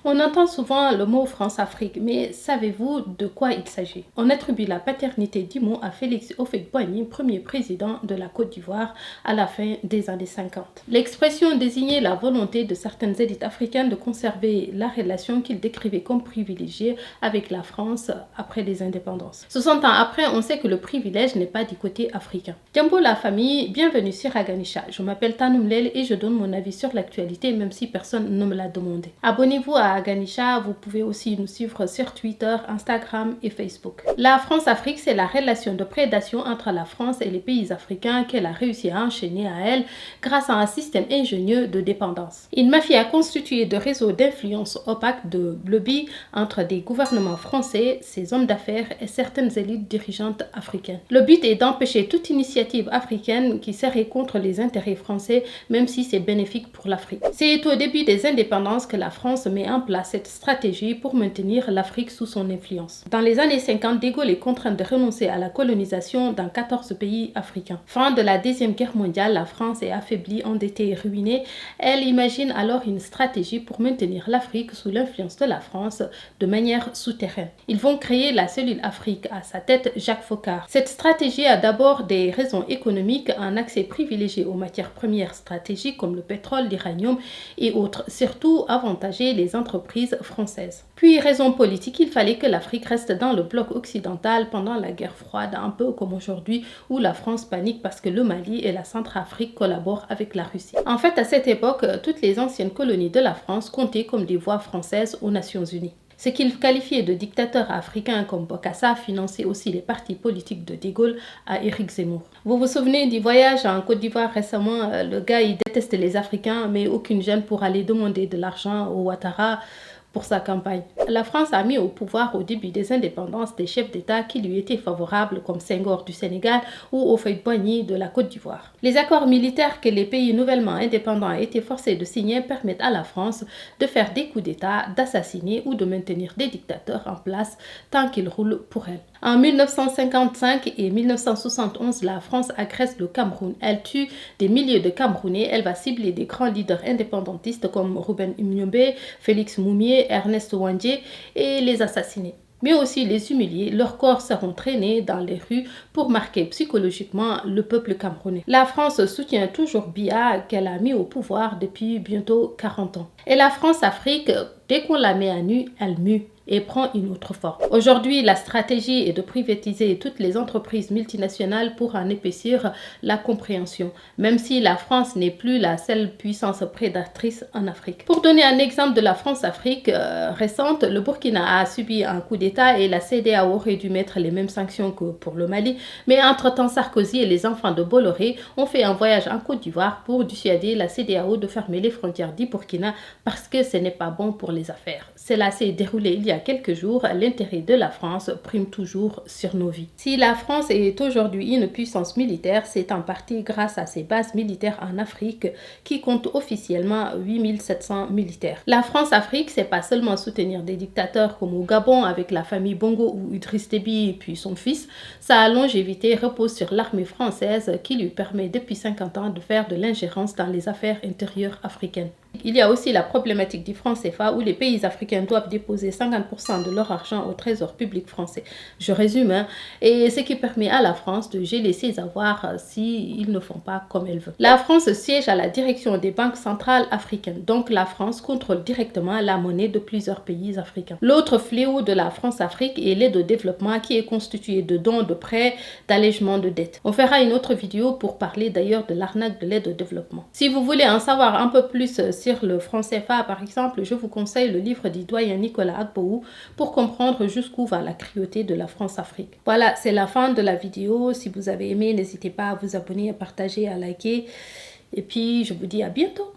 On entend souvent le mot France-Afrique, mais savez-vous de quoi il s'agit? On attribue la paternité du mot à Félix Houphouët-Boigny, premier président de la Côte d'Ivoire à la fin des années 50. L'expression désignait la volonté de certaines élites africaines de conserver la relation qu'ils décrivaient comme privilégiée avec la France après les indépendances. 60 ans après, on sait que le privilège n'est pas du côté africain. Djambo la famille, bienvenue sur Aganisha. Je m'appelle Tanoum Lel et je donne mon avis sur l'actualité même si personne ne me l'a demandé. Abonnez-vous à Aganisha, vous pouvez aussi nous suivre sur Twitter, Instagram et Facebook. La France-Afrique, c'est la relation de prédation entre la France et les pays africains qu'elle a réussi à enchaîner à elle grâce à un système ingénieux de dépendance. Une mafia constituée de réseaux d'influence opaques de lobby entre des gouvernements français, ses hommes d'affaires et certaines élites dirigeantes africaines. Le but est d'empêcher toute initiative africaine qui serait contre les intérêts français, même si c'est bénéfique pour l'Afrique. C'est au début des indépendances que la France met en place cette stratégie pour maintenir l'Afrique sous son influence. Dans les années 50, De Gaulle est contraint de renoncer à la colonisation dans 14 pays africains. Fin de la Deuxième Guerre mondiale, la France est affaiblie, endettée et ruinée. Elle imagine alors une stratégie pour maintenir l'Afrique sous l'influence de la France de manière souterraine. Ils vont créer la cellule Afrique, à sa tête Jacques Foccart. Cette stratégie a d'abord des raisons économiques, un accès privilégié aux matières premières stratégiques comme le pétrole, l'uranium et autres, surtout avantager les entreprises françaises. Puis raison politique, il fallait que l'Afrique reste dans le bloc occidental pendant la guerre froide, un peu comme aujourd'hui où la France panique parce que le Mali et la Centrafrique collaborent avec la Russie. En fait, à cette époque, toutes les anciennes colonies de la France comptaient comme des voix françaises aux Nations Unies. Ce qu'il qualifiait de dictateurs africains comme Bokassa finançait aussi les partis politiques de De Gaulle à Éric Zemmour. Vous vous souvenez du voyage en Côte d'Ivoire récemment? Le gars, il déteste les Africains, mais aucune gêne pour aller demander de l'argent au Ouattara pour sa campagne. La France a mis au pouvoir au début des indépendances des chefs d'État qui lui étaient favorables comme Senghor du Sénégal ou Houphouët-Boigny de la Côte d'Ivoire. Les accords militaires que les pays nouvellement indépendants étaient forcés de signer permettent à la France de faire des coups d'État, d'assassiner ou de maintenir des dictateurs en place tant qu'ils roulent pour elle. En 1955 et 1971, la France agresse le Cameroun. Elle tue des milliers de Camerounais. Elle va cibler des grands leaders indépendantistes comme Rouben Imyombe, Félix Moumié, Ernest Ouandjé et les assassiner. Mais aussi les humilier, leurs corps seront traînés dans les rues pour marquer psychologiquement le peuple camerounais. La France soutient toujours Biya qu'elle a mis au pouvoir depuis bientôt 40 ans. Et la France-Afrique, dès qu'on la met à nu, elle mue et prend une autre forme. Aujourd'hui, la stratégie est de privatiser toutes les entreprises multinationales pour en épaissir la compréhension, même si la France n'est plus la seule puissance prédatrice en Afrique. Pour donner un exemple de la France-Afrique récente, le Burkina a subi un coup d'État et la CEDEAO aurait dû mettre les mêmes sanctions que pour le Mali, mais entre-temps Sarkozy et les enfants de Bolloré ont fait un voyage en Côte d'Ivoire pour dissuader la CEDEAO de fermer les frontières du Burkina parce que ce n'est pas bon pour les affaires. Cela s'est déroulé il y a quelques jours, l'intérêt de la France prime toujours sur nos vies. Si la France est aujourd'hui une puissance militaire, c'est en partie grâce à ses bases militaires en Afrique qui comptent officiellement 8700 militaires. La France-Afrique, c'est pas seulement soutenir des dictateurs comme au Gabon avec la famille Bongo ou Idriss Déby puis son fils, sa longévité repose sur l'armée française qui lui permet depuis 50 ans de faire de l'ingérence dans les affaires intérieures africaines. Il y a aussi la problématique du franc CFA où les pays africains doivent déposer 50% de leur argent au trésor public français. Je résume, et ce qui permet à la France de geler ses avoirs s'ils ne font pas comme elle veut. La France siège à la direction des banques centrales africaines, donc la France contrôle directement la monnaie de plusieurs pays africains. L'autre fléau de la France-Afrique est l'aide au développement qui est constituée de dons, de prêts, d'allègements de dettes. On fera une autre vidéo pour parler d'ailleurs de l'arnaque de l'aide au développement. Si vous voulez en savoir un peu plus sur le franc CFA par exemple, je vous conseille le livre du doyen Nicolas Agboou pour comprendre jusqu'où va la cruauté de la France-Afrique. Voilà, c'est la fin de la vidéo. Si vous avez aimé, n'hésitez pas à vous abonner, à partager, à liker. Et puis, je vous dis à bientôt.